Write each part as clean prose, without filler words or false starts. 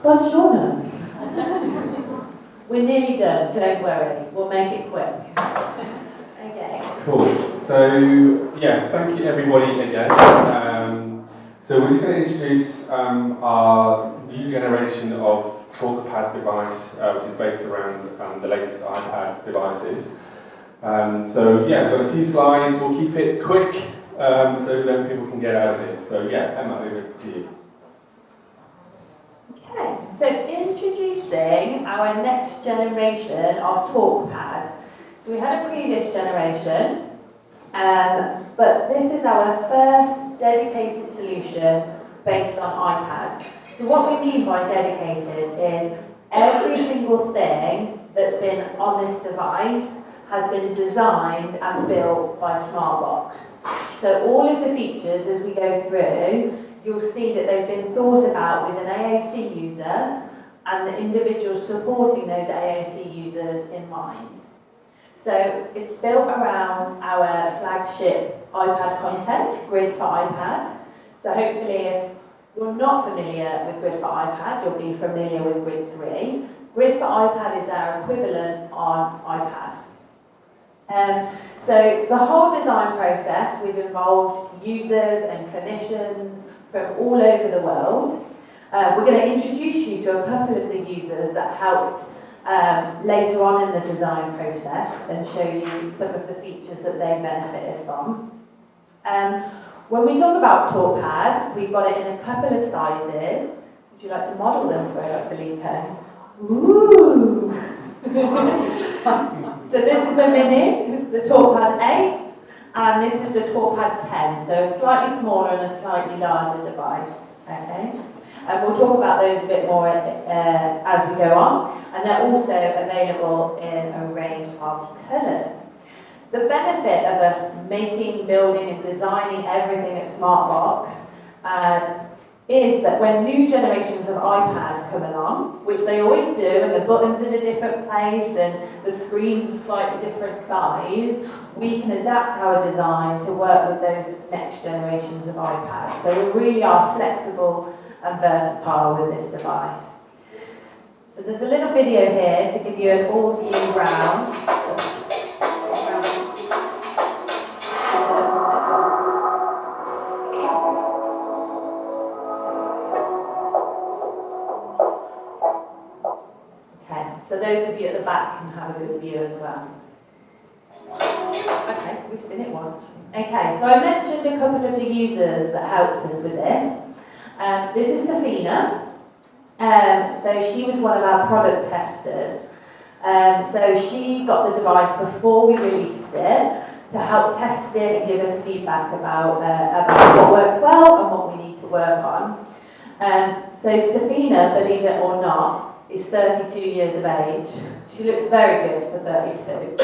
Buongiorno. We're nearly done, don't worry. We'll make it quick. Okay. Cool. So, yeah, thank you everybody again. So we're just going to introduce our new generation of TalkPad device, which is based around the latest iPad devices. So yeah, we've got a few slides. We'll keep it quick so then people can get out of here. So yeah, Emma, over to you. Okay, so introducing our next generation of TalkPad. So we had a previous generation, but this is our first dedicated solution based on iPad. So what we mean by dedicated is every single thing that's been on this device has been designed and built by Smartbox. So all of the features as we go through, you'll see that they've been thought about with an AAC user and the individuals supporting those AAC users in mind. So it's built around our flagship iPad content, Grid for iPad. So hopefully if you're not familiar with Grid for iPad, you'll be familiar with Grid 3. Grid for iPad is our equivalent on iPad. So the whole design process, we've involved users and clinicians from all over the world. We're going to introduce you to a couple of the users that helped later on in the design process and show you some of the features that they benefited from. When we talk about TalkPad, we've got it in a couple of sizes. Would you like to model them for us, Felipe? Ooh! So this is the Mini, the TalkPad 8, and this is the TalkPad 10, so a slightly smaller and a slightly larger device. Okay, and we'll talk about those a bit more as we go on, and they're also available in a range of colours. The benefit of us making, building, and designing everything at Smartbox is that when new generations of iPad come along, which they always do, and the button's in a different place and the screen's a slightly different size, we can adapt our design to work with those next generations of iPads. So we really are flexible and versatile with this device. So there's a little video here to give you an all-view round. So those of you at the back can have a good view as well. Okay, we've seen it once. Okay, so I mentioned a couple of the users that helped us with this. This is Safina. So she was one of our product testers. So she got the device before we released it to help test it and give us feedback about what works well and what we need to work on. So Safina, believe it or not, is 32 years of age. She looks very good for 32.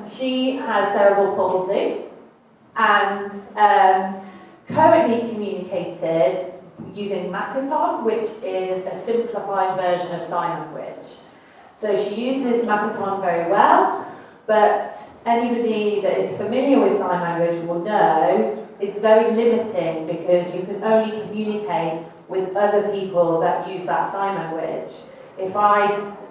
She has cerebral palsy and currently communicated using Makaton, which is a simplified version of sign language. So she uses Makaton very well, but anybody that is familiar with sign language will know it's very limiting because you can only communicate with other people that use that sign language. If I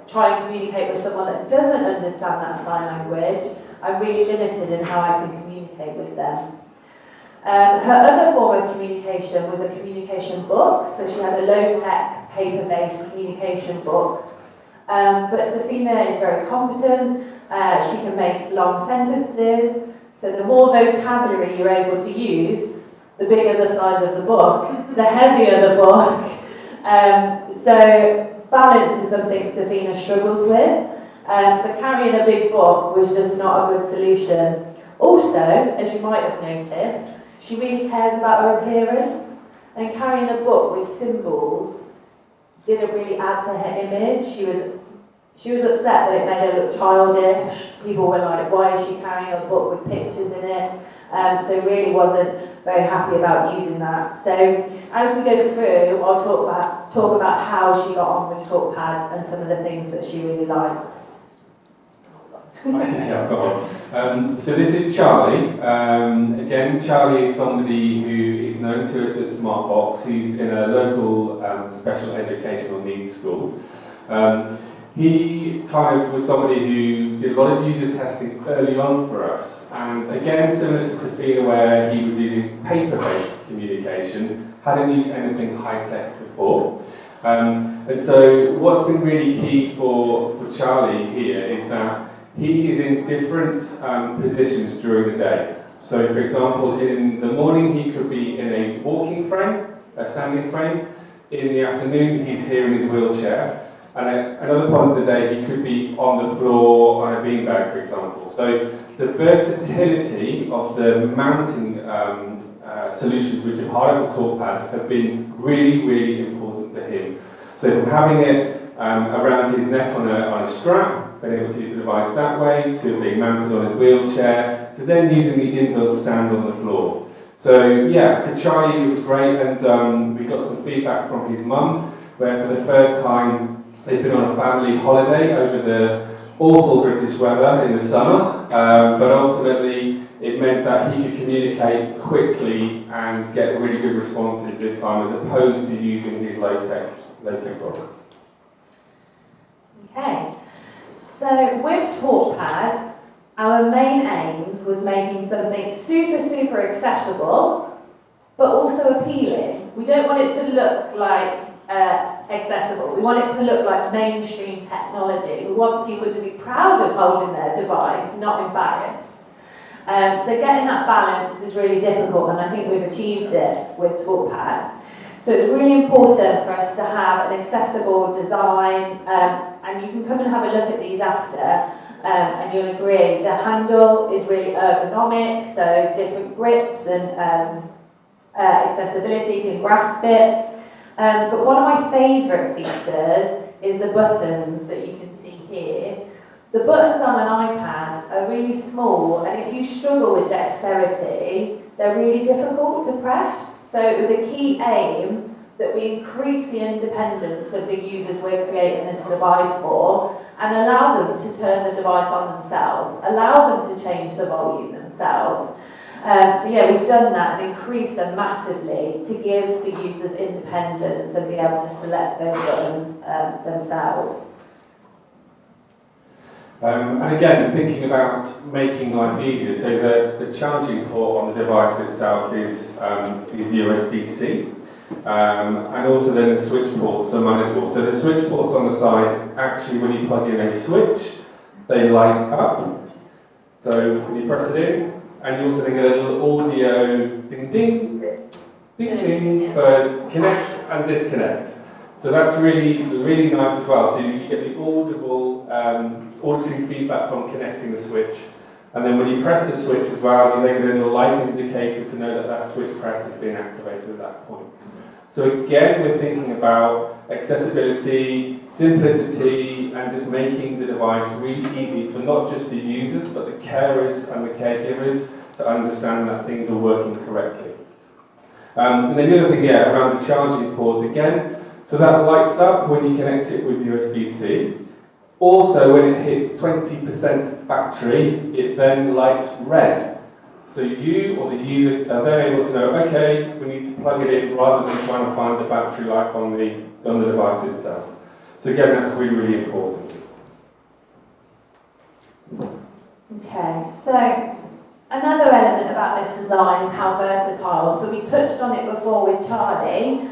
try and communicate with someone that doesn't understand that sign language, I'm really limited in how I can communicate with them. Her other form of communication was a communication book, so she had a low-tech, paper-based communication book. But Safina is very competent, she can make long sentences, so the more vocabulary you're able to use, the bigger the size of the book, the heavier the book. So balance is something Safina struggles with. So carrying a big book was just not a good solution. Also, as you might have noticed, she really cares about her appearance, and carrying a book with symbols didn't really add to her image. She was upset that it made her look childish. People were like, why is she carrying a book with pictures in it? So really wasn't very happy about using that. So as we go through, I'll talk about how she got on with TalkPad and some of the things that she really liked. Yeah, I've got one. So this is Charlie. Again, Charlie is somebody who is known to us at Smartbox. He's in a local special educational needs school. He kind of was somebody who did a lot of user testing early on for us. And again, similar to Sophia, where he was using paper-based communication, hadn't used anything high-tech before. And so what's been really key for Charlie here is that he is in different positions during the day. So for example, in the morning he could be in a walking frame, a standing frame. In the afternoon he's here in his wheelchair. And at other parts of the day he could be on the floor on a beanbag, for example. So the versatility of the mounting solutions which are part of the TalkPad have been really, really important to him. So from having it around his neck on a strap, being able to use the device that way, to being mounted on his wheelchair, to then using the inbuilt stand on the floor. So yeah, for Charlie it was great, and we got some feedback from his mum, where for the first time they've been on a family holiday over the awful British weather in the summer, but ultimately it meant that he could communicate quickly and get really good responses this time, as opposed to using his low-tech product. Okay, so with TalkPad, our main aims was making something super accessible, but also appealing. We don't want it to look like accessible. We want it to look like mainstream technology. We want people to be proud of holding their device, not embarrassed. So getting that balance is really difficult, and I think we've achieved it with TalkPad. So it's really important for us to have an accessible design, and you can come and have a look at these after, and you'll agree the handle is really ergonomic, so different grips and accessibility, you can grasp it. But one of my favourite features is the buttons that you can see here. The buttons on an iPad are really small, and if you struggle with dexterity, they're really difficult to press. So it was a key aim that we increase the independence of the users we're creating this device for, and allow them to turn the device on themselves, allow them to change the volume themselves. So yeah, we've done that and increased them massively to give the users independence and be able to select those buttons themselves. And again, thinking about making life easier, so the charging port on the device itself is USB-C, and also then the switch ports are manageable. So the switch ports on the side, actually when you plug in a switch, they light up. So when you press it in, and you also then get a little audio ding ding, ding ding for connect and disconnect. So that's really nice as well. So you get the audible auditory feedback from connecting the switch, and then when you press the switch as well, you then get a little light indicator to know that that switch press has been activated at that point. So again, we're thinking about accessibility, simplicity, and just making the device really easy for not just the users, but the carers and the caregivers to understand that things are working correctly. And then the other thing, around the charging port again, so that lights up when you connect it with USB-C. Also, when it hits 20% battery, it then lights red. So you or the user are then able to know, okay, we need to plug it in rather than trying to find the battery life on the device itself. So again, that's really important. Okay, so another element about this design is how versatile. So we touched on it before with Charlie.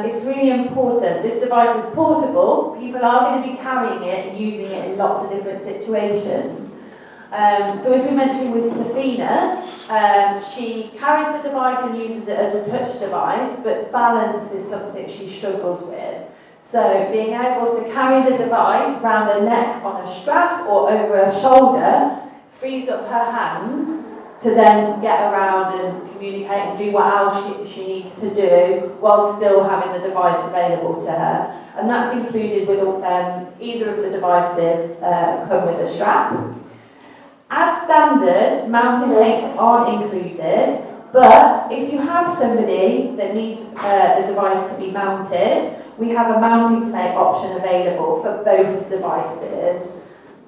It's really important. This device is portable. People are going to be carrying it and using it in lots of different situations. So as we mentioned with Safina, she carries the device and uses it as a touch device, but balance is something she struggles with. So being able to carry the device around her neck on a strap or over her shoulder frees up her hands to then get around and communicate and do what else she needs to do while still having the device available to her. And that's included with either of the devices come with a strap. As standard, mounting plates aren't included, but if you have somebody that needs the device to be mounted, we have a mounting plate option available for both devices.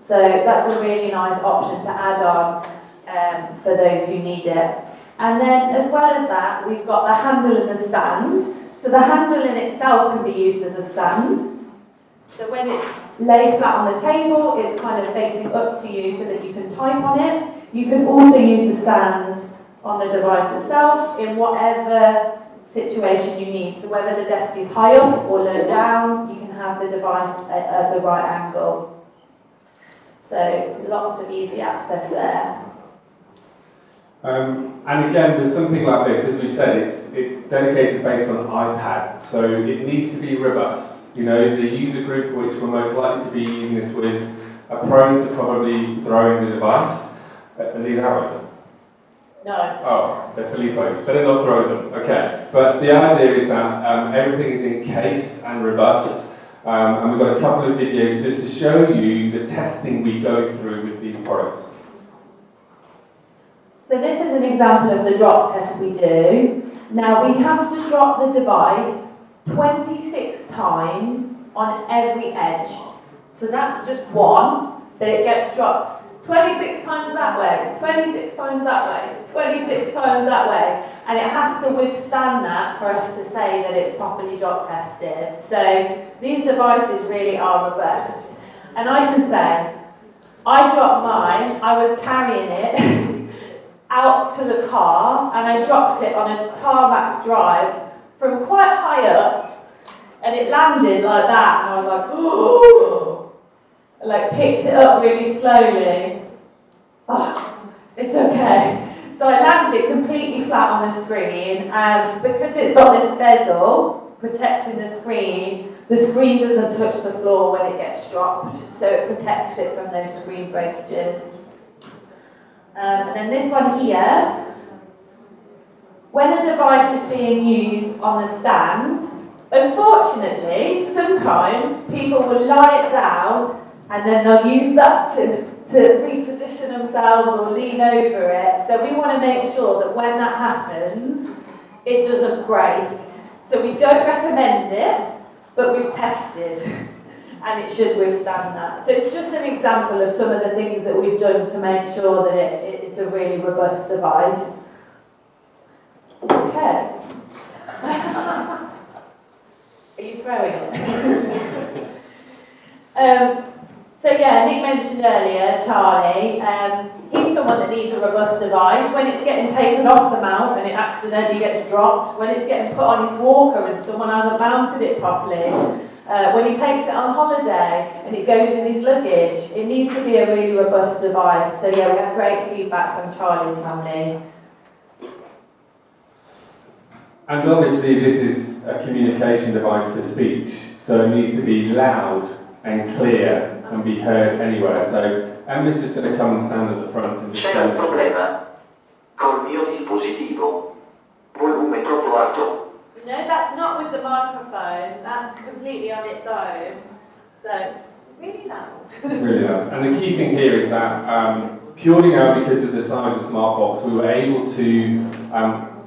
So that's a really nice option to add on for those who need it. And then as well as that, we've got the handle and the stand. So the handle in itself can be used as a stand. So when it's laid flat on the table, it's kind of facing up to you so that you can type on it. You can also use the stand on the device itself in whatever situation you need. So whether the desk is high up or low down, you can have the device at the right angle. So lots of easy access there. And again, with something like this, as we said, it's dedicated based on iPad, so it needs to be robust. You know, the user group which we're most likely to be using this with are prone to probably throwing the device. Are these ours? No. Oh, they're Filippo's. Better not throw them. Okay. But the idea is that everything is encased and robust, and we've got a couple of videos just to show you the testing we go through with these products. So this is an example of the drop test we do. Now we have to drop the device 26 times on every edge. So that's just one, that it gets dropped 26 times that way, 26 times that way, 26 times that way. And it has to withstand that for us to say that it's properly drop tested. So these devices really are robust. And I can say, I dropped mine, I was carrying it out to the car, and I dropped it on a tarmac drive from quite high up, and it landed like that, and I was like, oh, I like picked it up really slowly. Oh, it's okay. So I landed it completely flat on the screen, and because it's got this bezel protecting the screen doesn't touch the floor when it gets dropped, so it protects it from those screen breakages. And then this one here, when a device is being used on the stand, unfortunately, sometimes people will lie it down and then they'll use that to reposition themselves or lean over it. So we want to make sure that when that happens, it doesn't break. So we don't recommend it, but we've tested. And it should withstand that. So it's just an example of some of the things that we've done to make sure that it's a really robust device. Okay. Are you throwing it? So yeah, Nick mentioned earlier, Charlie, he's someone that needs a robust device. When it's getting taken off the mount and it accidentally gets dropped, when it's getting put on his walker and someone hasn't mounted it properly, when he takes it on holiday and it goes in his luggage, it needs to be a really robust device. So yeah, we have great feedback from Charlie's family. And obviously this is a communication device for speech, so it needs to be loud and clear and be heard anywhere. So Emma's just going to come and stand at the front and just C'è un problema col mio dispositivo. Volume troppo alto. No, that's not with the microphone, that's completely on its own. So, really loud. Really loud. And the key thing here is that purely now because of the size of Smartbox, we were able to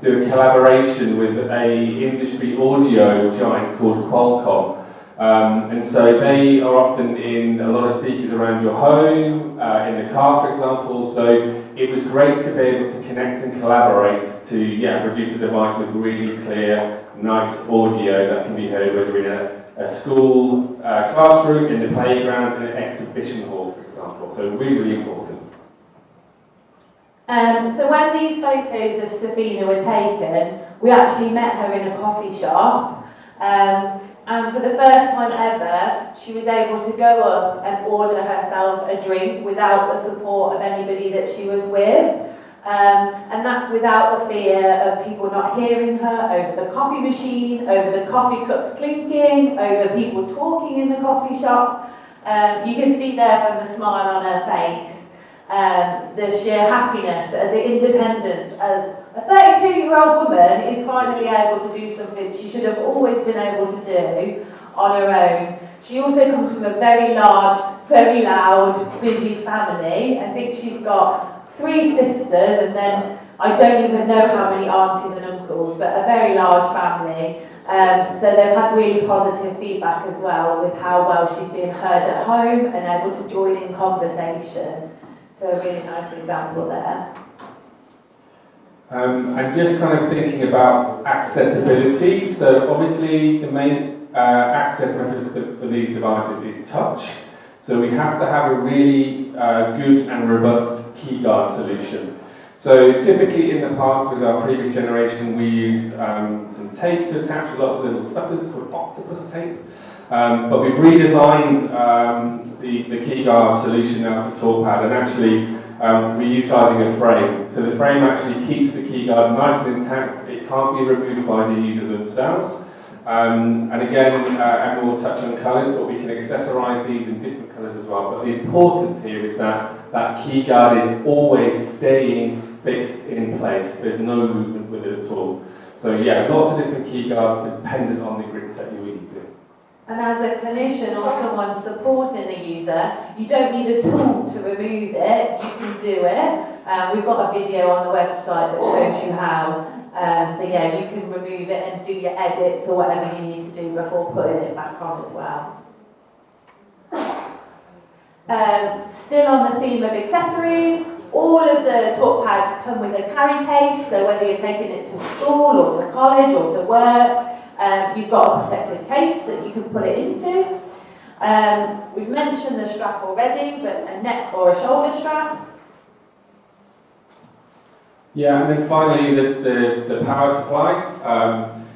do a collaboration with an industry audio giant called Qualcomm. And so they are often in a lot of speakers around your home, in the car, for example. So it was great to be able to connect and collaborate to produce a device with really clear, nice audio that can be heard whether in a school classroom, in the playground, in an exhibition hall, for example. So really, really important. So when these photos of Safina were taken, we actually met her in a coffee shop. And for the first time ever, she was able to go up and order herself a drink without the support of anybody that she was with. And that's without the fear of people not hearing her over the coffee machine, over the coffee cups clinking, over people talking in the coffee shop. You can see there from the smile on her face, the sheer happiness, the independence as a 32-year-old woman is finally able to do something she should have always been able to do on her own. She also comes from a very large, very loud, busy family. I think she's got 3 sisters, and then I don't even know how many aunties and uncles, but a very large family. So they've had really positive feedback as well with how well she's being heard at home and able to join in conversation. So a really nice example there. And just kind of thinking about accessibility. So obviously the main access method for these devices is touch. So we have to have a really good and robust keyguard solution. So typically in the past with our previous generation we used some tape to attach lots of little suckers called octopus tape. But we've redesigned the keyguard solution now for TalkPad, and actually we're utilising a frame. So the frame actually keeps the keyguard nice and intact. It can't be removed by the user themselves. And again, Emma will touch on colours, but we can accessorise these in different colours as well. But the importance here is that that keyguard is always staying fixed in place. There's no movement with it at all. So yeah, lots of different keyguards dependent on the grid set you're using. And as a clinician or someone supporting a user, you don't need a tool to remove it, you can do it. We've got a video on the website that shows you how. So yeah, you can remove it and do your edits or whatever you need to do before putting it back on as well. Still on the theme of accessories, all of the TalkPads come with a carry case, so whether you're taking it to school or to college or to work, you've got a protective case that you can put it into. We've mentioned the strap already, but a neck or a shoulder strap. Yeah, and then finally the power supply.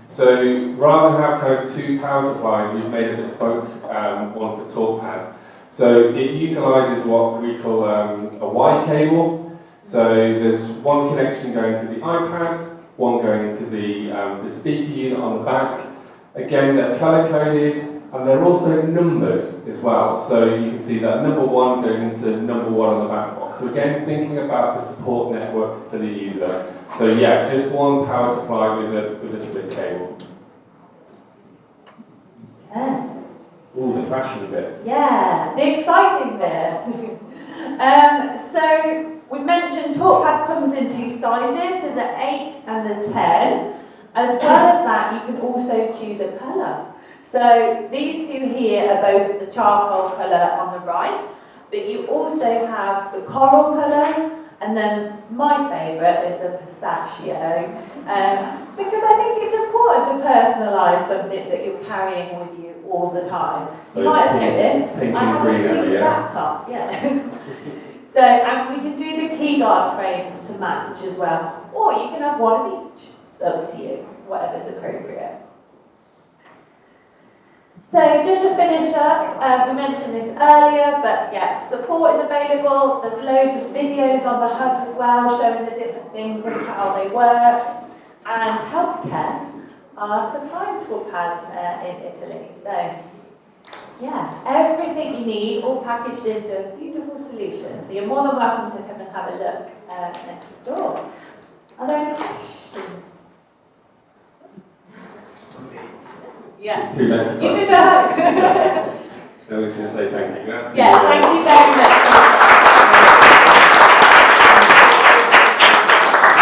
So rather than have kind of two power supplies, we've made a bespoke one for TalkPad. So it utilises what we call a Y cable. So there's one connection going to the iPad, one going into the speaker unit on the back. Again, they're colour coded and they're also numbered as well. So you can see that number 1 goes into number 1 on the back box. So again, thinking about the support network for the user. So yeah, just one power supply with a split cable. Yeah. Ooh, the fashion bit. Yeah, the exciting bit. So we've mentioned TalkPad comes in 2 sizes, so the 8 and the 10. As well as that, you can also choose a colour. So these 2 here are both the charcoal colour on the right, but you also have the coral colour, and then my favourite is the pistachio, because I think it's important to personalise something that you're carrying with you all the time. So you might have noticed, pink I have and green a pink area. laptop, yeah. So, and we can do the keyguard frames to match as well, or you can have one of each. It's up to you, whatever's appropriate. So just to finish up, we mentioned this earlier, but yeah, support is available. There's loads of videos on the hub as well, showing the different things and how they work. And healthcare are supplying TalkPad in Italy. So yeah, everything you need, all packaged into a beautiful solution. So you're more than welcome to come and have a look next door. Are there any questions? Yeah. It's too late. You can go. I was going to say thank you. Yeah, thank you very much.